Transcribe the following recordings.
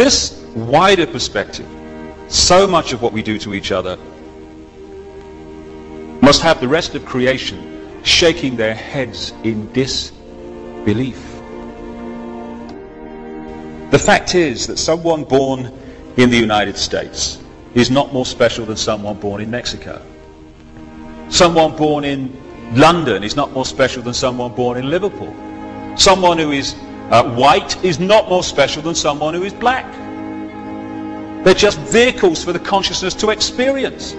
this wider perspective, so much of what we do to each other must have the rest of creation shaking their heads in disbelief. The fact is that someone born in the United States is not more special than someone born in Mexico. Someone born in London is not more special than someone born in Liverpool. Someone who is white is not more special than someone who is black. They're just vehicles for the consciousness to experience.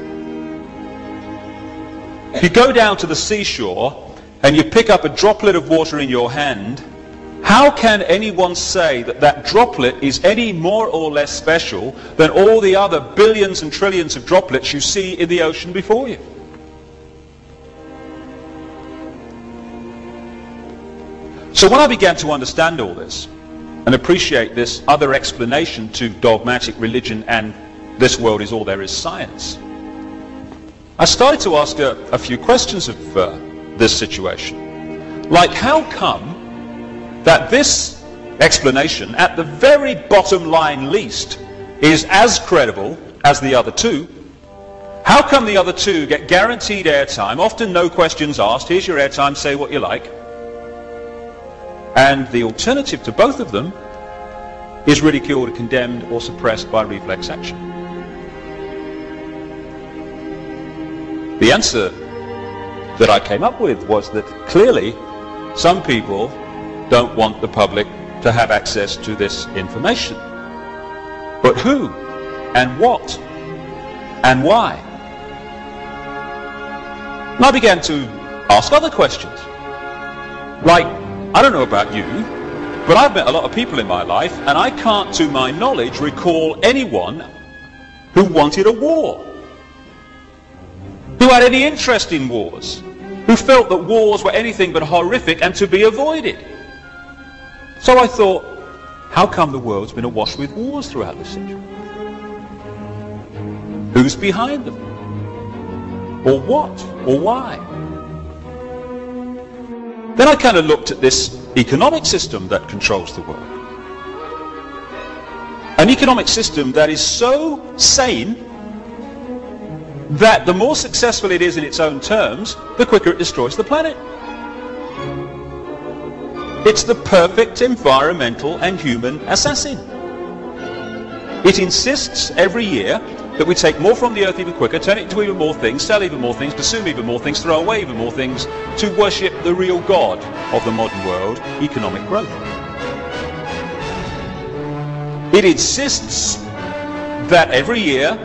If you go down to the seashore and you pick up a droplet of water in your hand, how can anyone say that that droplet is any more or less special than all the other billions and trillions of droplets you see in the ocean before you? So when I began to understand all this and appreciate this other explanation to dogmatic religion and this world is all there is science, I started to ask a few questions of this situation. Like, how come that this explanation, at the very bottom line least, is as credible as the other two? How come the other two get guaranteed airtime, often no questions asked, here's your airtime, say what you like, and the alternative to both of them is ridiculed, condemned, or suppressed by reflex action? The answer that I came up with was that clearly some people don't want the public to have access to this information. But who and what and why? And I began to ask other questions. Like, I don't know about you, but I've met a lot of people in my life, and I can't, to my knowledge, recall anyone who wanted a war, who had any interest in wars, who felt that wars were anything but horrific and to be avoided. So I thought, how come the world's been awash with wars throughout the century? Who's behind them? Or what? Or why? Then I kind of looked at this economic system that controls the world. An economic system that is so sane that the more successful it is in its own terms, the quicker it destroys the planet. It's the perfect environmental and human assassin. It insists every year that we take more from the earth even quicker, turn it into even more things, sell even more things, consume even more things, throw away even more things, to worship the real God of the modern world, economic growth. It insists that every year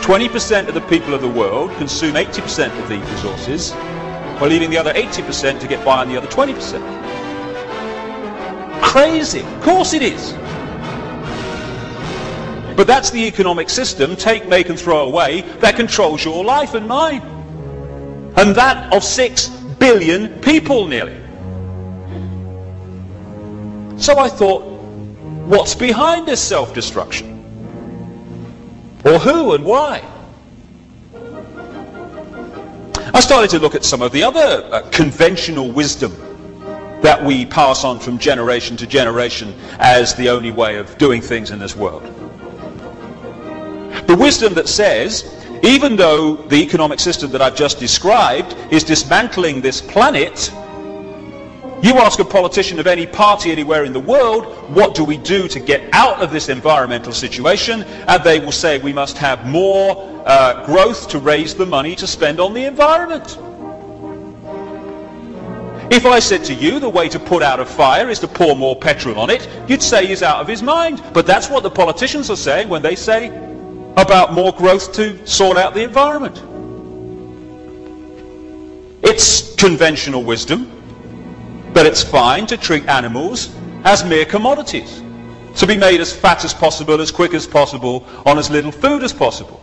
20% of the people of the world consume 80% of these resources, while leaving the other 80% to get by on the other 20%. Crazy. Of course it is. But that's the economic system, take, make and throw away, that controls your life and mine. And that of 6 billion people nearly. So I thought, what's behind this self-destruction? Or who and why? I started to look at some of the other conventional wisdom that we pass on from generation to generation as the only way of doing things in this world. The wisdom that says, even though the economic system that I've just described is dismantling this planet, you ask a politician of any party anywhere in the world, what do we do to get out of this environmental situation? And they will say we must have more growth to raise the money to spend on the environment. If I said to you the way to put out a fire is to pour more petrol on it, you'd say he's out of his mind. But that's what the politicians are saying when they say about more growth to sort out the environment. It's conventional wisdom. But it's fine to treat animals as mere commodities, to be made as fat as possible, as quick as possible, on as little food as possible.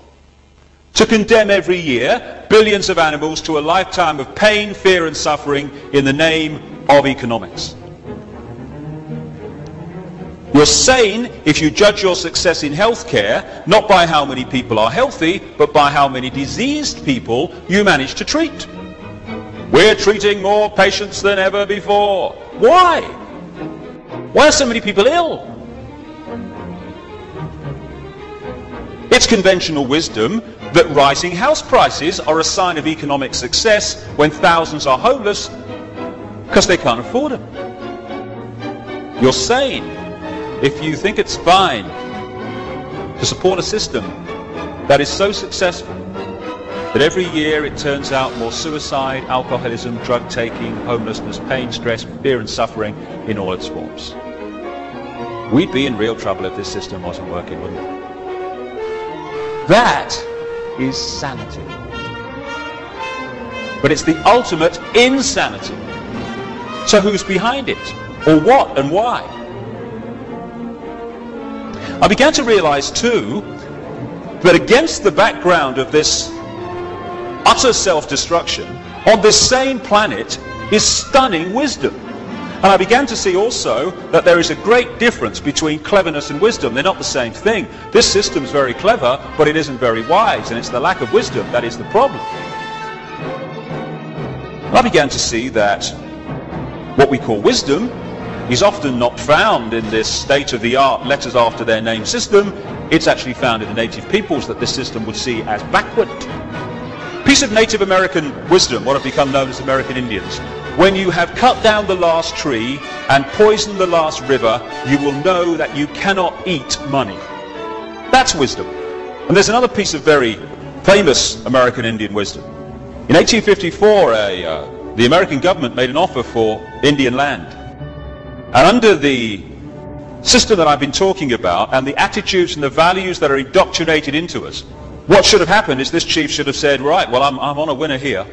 To condemn every year billions of animals to a lifetime of pain, fear and suffering in the name of economics. You're sane if you judge your success in healthcare not by how many people are healthy, but by how many diseased people you manage to treat. We're treating more patients than ever before. Why? Why are so many people ill? It's conventional wisdom that rising house prices are a sign of economic success when thousands are homeless because they can't afford them. You're sane if you think it's fine to support a system that is so successful that every year it turns out more suicide, alcoholism, drug taking, homelessness, pain, stress, fear and suffering in all its forms. We'd be in real trouble if this system wasn't working, wouldn't we? That is sanity. But it's the ultimate insanity. So who's behind it? Or what and why? I began to realize too that against the background of this utter self-destruction, on this same planet is stunning wisdom. And I began to see also that there is a great difference between cleverness and wisdom. They're not the same thing. This system's very clever, but it isn't very wise, and it's the lack of wisdom that is the problem. I began to see that what we call wisdom is often not found in this state-of-the-art letters after their name system. It's actually found in the native peoples that this system would see as backward. Piece of Native American wisdom, what have become known as American Indians. When you have cut down the last tree and poisoned the last river, you will know that you cannot eat money. That's wisdom. And there's another piece of very famous American Indian wisdom. In 1854, the American government made an offer for Indian land. And under the system that I've been talking about and the attitudes and the values that are indoctrinated into us, what should have happened is this chief should have said, right, well, I'm on a winner here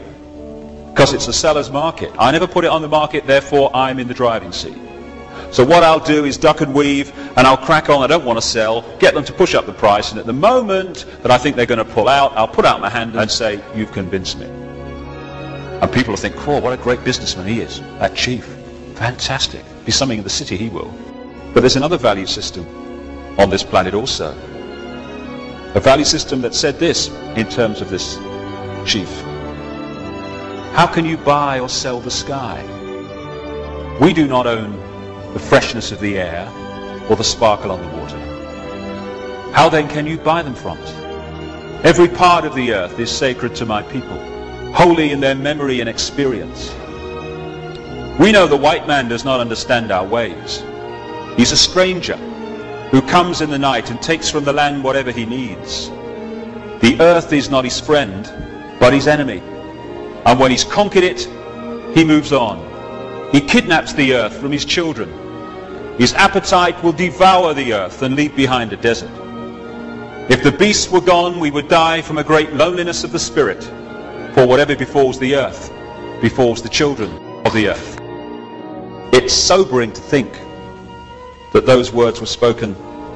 because it's a seller's market. I never put it on the market, therefore I'm in the driving seat. So what I'll do is duck and weave and I'll crack on. I don't want to sell, get them to push up the price, and at the moment that I think they're going to pull out, I'll put out my hand and say, you've convinced me. And people will think, oh, what a great businessman he is, that chief. Fantastic. Be something in the city, he will. But there's another value system on this planet also. A value system that said this in terms of this chief. How can you buy or sell the sky? We do not own the freshness of the air or the sparkle on the water. How then can you buy them from us? Every part of the earth is sacred to my people, holy in their memory and experience. We know the white man does not understand our ways. He's a stranger who comes in the night and takes from the land whatever he needs. The earth is not his friend, but his enemy. And when he's conquered it, he moves on. He kidnaps the earth from his children. His appetite will devour the earth and leave behind a desert. If the beasts were gone, we would die from a great loneliness of the spirit. For whatever befalls the earth, befalls the children of the earth. It's sobering to think that those words were spoken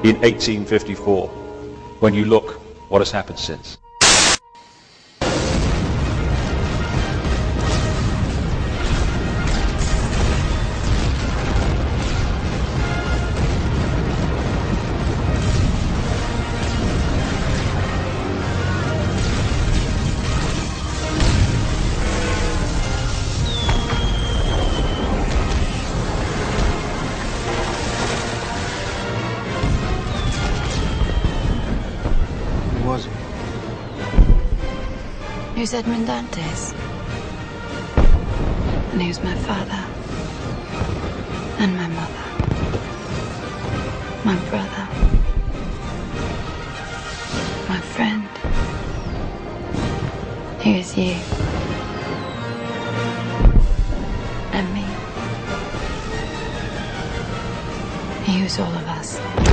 in 1854, when you look what has happened since. Who's Edmund Dantes? And who's my father? And my mother? My brother? My friend? Who is you? And me? Who's all of us?